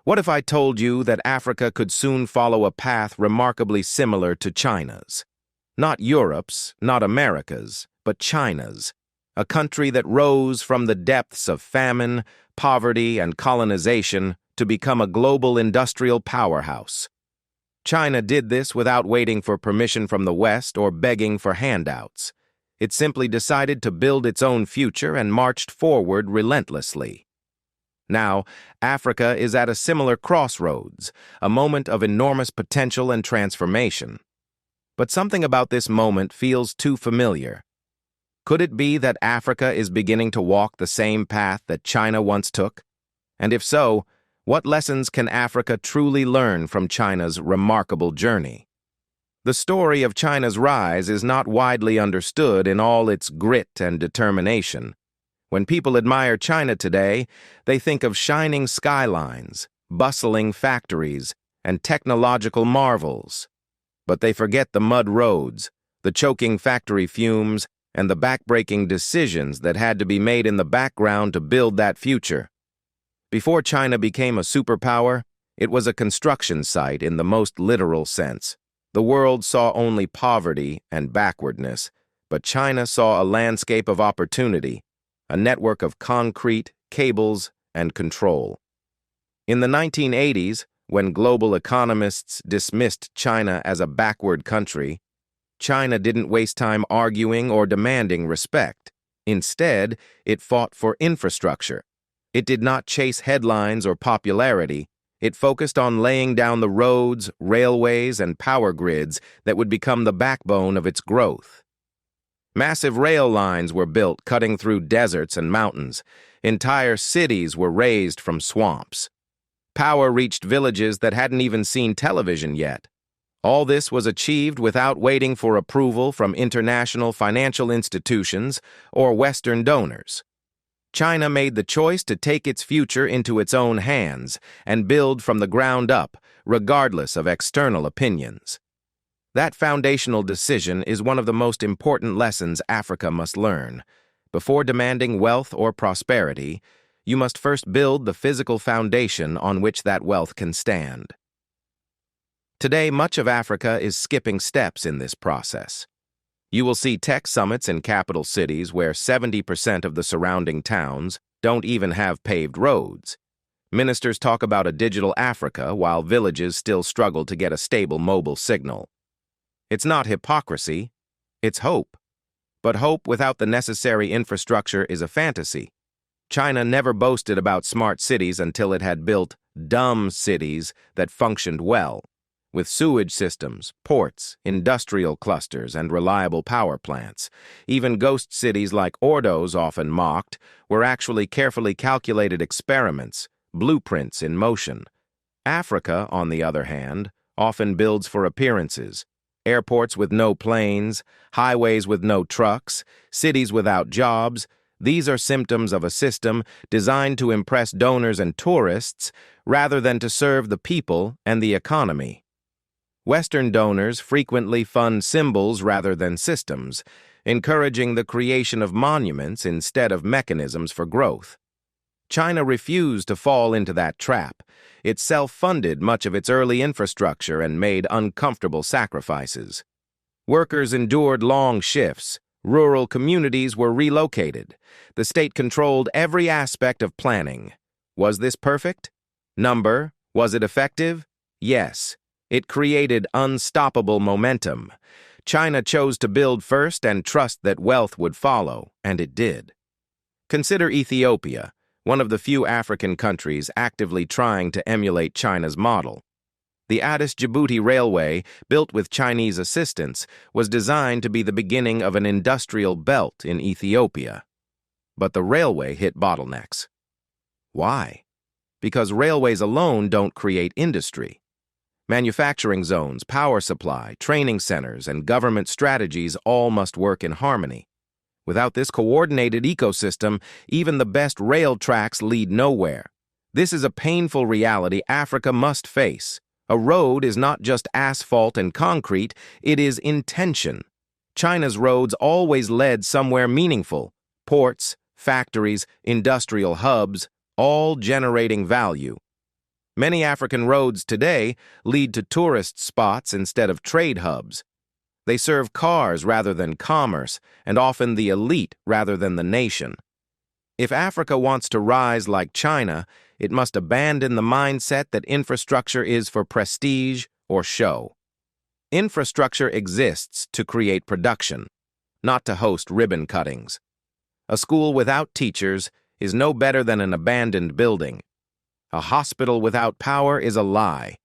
What if I told you that Africa could soon follow a path remarkably similar to China's? Not Europe's, not America's, but China's, a country that rose from the depths of famine, poverty, and colonization to become a global industrial powerhouse. China did this without waiting for permission from the West or begging for handouts. It simply decided to build its own future and marched forward relentlessly. Now, Africa is at a similar crossroads, a moment of enormous potential and transformation. But something about this moment feels too familiar. Could it be that Africa is beginning to walk the same path that China once took? And if so, what lessons can Africa truly learn from China's remarkable journey? The story of China's rise is not widely understood in all its grit and determination. When people admire China today, they think of shining skylines, bustling factories, and technological marvels. But they forget the mud roads, the choking factory fumes, and the backbreaking decisions that had to be made in the background to build that future. Before China became a superpower, it was a construction site in the most literal sense. The world saw only poverty and backwardness, but China saw a landscape of opportunity, a network of concrete, cables, and control. In the 1980s, when global economists dismissed China as a backward country, China didn't waste time arguing or demanding respect. Instead, it fought for infrastructure. It did not chase headlines or popularity. It focused on laying down the roads, railways, and power grids that would become the backbone of its growth. Massive rail lines were built cutting through deserts and mountains. Entire cities were raised from swamps. Power reached villages that hadn't even seen television yet. All this was achieved without waiting for approval from international financial institutions or Western donors. China made the choice to take its future into its own hands and build from the ground up, regardless of external opinions. That foundational decision is one of the most important lessons Africa must learn. Before demanding wealth or prosperity, you must first build the physical foundation on which that wealth can stand. Today, much of Africa is skipping steps in this process. You will see tech summits in capital cities where 70% of the surrounding towns don't even have paved roads. Ministers talk about a digital Africa while villages still struggle to get a stable mobile signal. It's not hypocrisy, it's hope. But hope without the necessary infrastructure is a fantasy. China never boasted about smart cities until it had built dumb cities that functioned well, with sewage systems, ports, industrial clusters, and reliable power plants. Even ghost cities like Ordos, often mocked, were actually carefully calculated experiments, blueprints in motion. Africa, on the other hand, often builds for appearances. Airports with no planes, highways with no trucks, cities without jobs. These are symptoms of a system designed to impress donors and tourists rather than to serve the people and the economy. Western donors frequently fund symbols rather than systems, encouraging the creation of monuments instead of mechanisms for growth. China refused to fall into that trap. It self-funded much of its early infrastructure and made uncomfortable sacrifices. Workers endured long shifts. Rural communities were relocated. The state controlled every aspect of planning. Was this perfect? Was it effective? Yes. It created unstoppable momentum. China chose to build first and trust that wealth would follow, and it did. Consider Ethiopia, one of the few African countries actively trying to emulate China's model. The Addis-Djibouti Railway, built with Chinese assistance, was designed to be the beginning of an industrial belt in Ethiopia. But the railway hit bottlenecks. Why? Because railways alone don't create industry. Manufacturing zones, power supply, training centers, and government strategies all must work in harmony. Without this coordinated ecosystem, even the best rail tracks lead nowhere. This is a painful reality Africa must face. A road is not just asphalt and concrete, it is intention. China's roads always led somewhere meaningful. Ports, factories, industrial hubs, all generating value. Many African roads today lead to tourist spots instead of trade hubs. They serve cars rather than commerce, and often the elite rather than the nation. If Africa wants to rise like China, it must abandon the mindset that infrastructure is for prestige or show. Infrastructure exists to create production, not to host ribbon cuttings. A school without teachers is no better than an abandoned building. A hospital without power is a lie.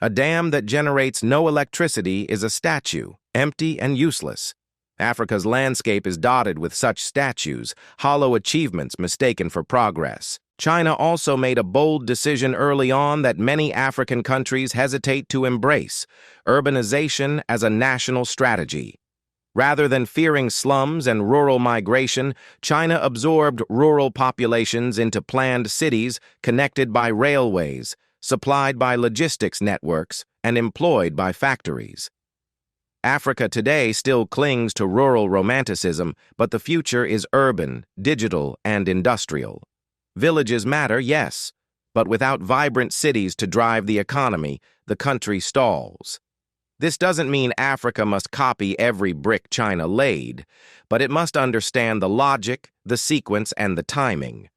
A dam that generates no electricity is a statue, empty and useless. Africa's landscape is dotted with such statues, hollow achievements mistaken for progress. China also made a bold decision early on that many African countries hesitate to embrace: urbanization as a national strategy. Rather than fearing slums and rural migration, China absorbed rural populations into planned cities connected by railways, supplied by logistics networks, and employed by factories. Africa today still clings to rural romanticism, but the future is urban, digital, and industrial. Villages matter, yes, but without vibrant cities to drive the economy, the country stalls. This doesn't mean Africa must copy every brick China laid, but it must understand the logic, the sequence, and the timing.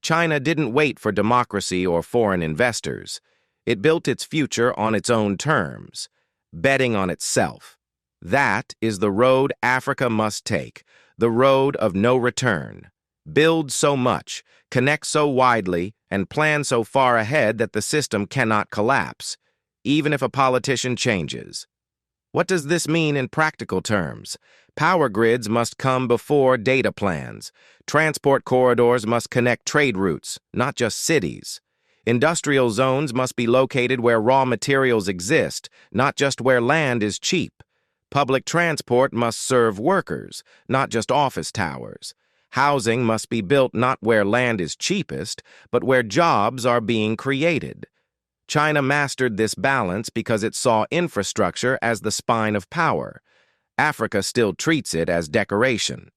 China didn't wait for democracy or foreign investors. It built its future on its own terms, betting on itself. That is the road Africa must take, the road of no return. Build so much, connect so widely, and plan so far ahead that the system cannot collapse, even if a politician changes. What does this mean in practical terms? Power grids must come before data plans. Transport corridors must connect trade routes, not just cities. Industrial zones must be located where raw materials exist, not just where land is cheap. Public transport must serve workers, not just office towers. Housing must be built not where land is cheapest, but where jobs are being created. China mastered this balance because it saw infrastructure as the spine of power. Africa still treats it as decoration.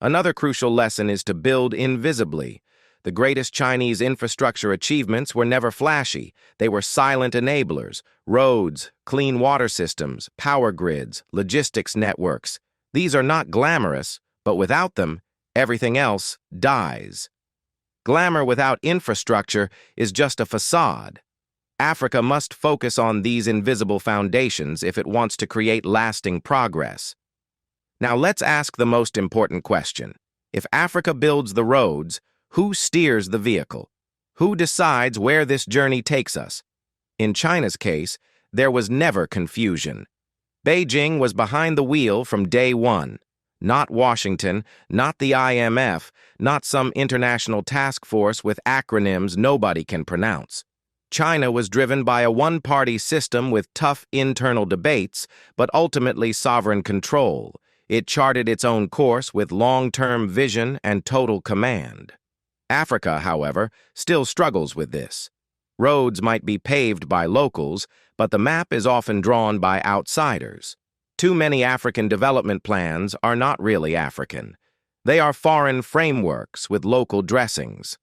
Another crucial lesson is to build invisibly. The greatest Chinese infrastructure achievements were never flashy. They were silent enablers: roads, clean water systems, power grids, logistics networks. These are not glamorous, but without them, everything else dies. Glamour without infrastructure is just a facade. Africa must focus on these invisible foundations if it wants to create lasting progress. Now let's ask the most important question. If Africa builds the roads, who steers the vehicle? Who decides where this journey takes us? In China's case, there was never confusion. Beijing was behind the wheel from day one. Not Washington, not the IMF, not some international task force with acronyms nobody can pronounce. China was driven by a one-party system with tough internal debates, but ultimately sovereign control. It charted its own course with long-term vision and total command. Africa, however, still struggles with this. Roads might be paved by locals, but the map is often drawn by outsiders. Too many African development plans are not really African. They are foreign frameworks with local dressings.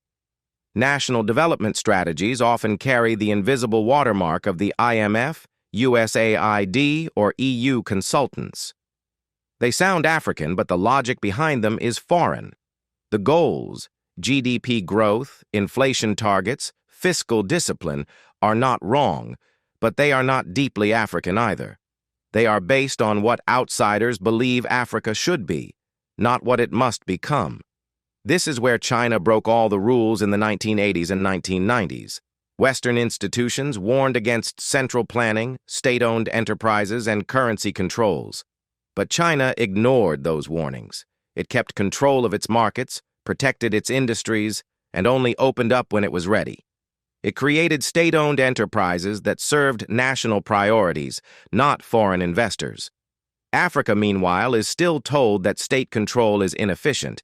National development strategies often carry the invisible watermark of the IMF, USAID, or EU consultants. They sound African, but the logic behind them is foreign. The goals, GDP growth, inflation targets, fiscal discipline, are not wrong, but they are not deeply African either. They are based on what outsiders believe Africa should be, not what it must become. This is where China broke all the rules in the 1980s and 1990s. Western institutions warned against central planning, state-owned enterprises, and currency controls. But China ignored those warnings. It kept control of its markets, protected its industries, and only opened up when it was ready. It created state-owned enterprises that served national priorities, not foreign investors. Africa, meanwhile, is still told that state control is inefficient,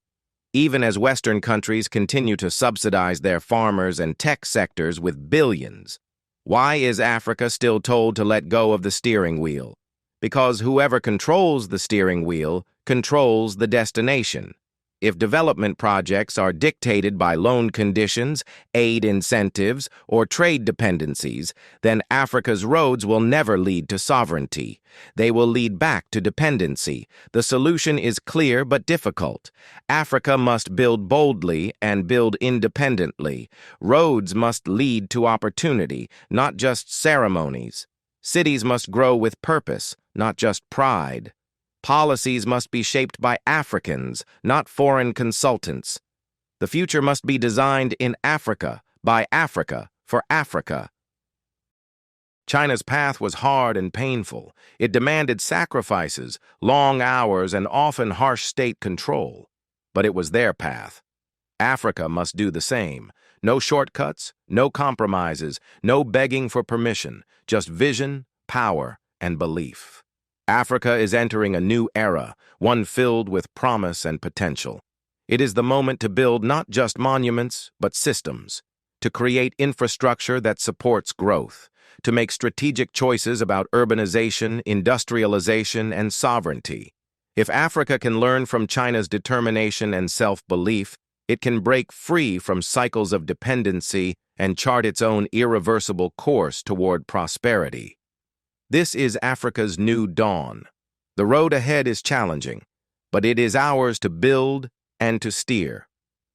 even as Western countries continue to subsidize their farmers and tech sectors with billions. Why is Africa still told to let go of the steering wheel? Because whoever controls the steering wheel controls the destination. If development projects are dictated by loan conditions, aid incentives, or trade dependencies, then Africa's roads will never lead to sovereignty. They will lead back to dependency. The solution is clear but difficult. Africa must build boldly and build independently. Roads must lead to opportunity, not just ceremonies. Cities must grow with purpose, not just pride. Policies must be shaped by Africans, not foreign consultants. The future must be designed in Africa, by Africa, for Africa. China's path was hard and painful. It demanded sacrifices, long hours, and often harsh state control. But it was their path. Africa must do the same. No shortcuts, no compromises, no begging for permission, just vision, power, and belief. Africa is entering a new era, one filled with promise and potential. It is the moment to build not just monuments, but systems, to create infrastructure that supports growth, to make strategic choices about urbanization, industrialization, and sovereignty. If Africa can learn from China's determination and self-belief, it can break free from cycles of dependency and chart its own irreversible course toward prosperity. This is Africa's new dawn. The road ahead is challenging, but it is ours to build and to steer.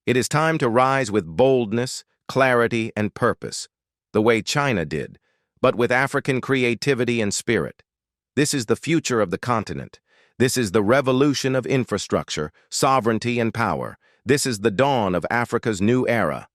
It is time to rise with boldness, clarity, and purpose, the way China did, but with African creativity and spirit. This is the future of the continent. This is the revolution of infrastructure, sovereignty, and power. This is the dawn of Africa's new era.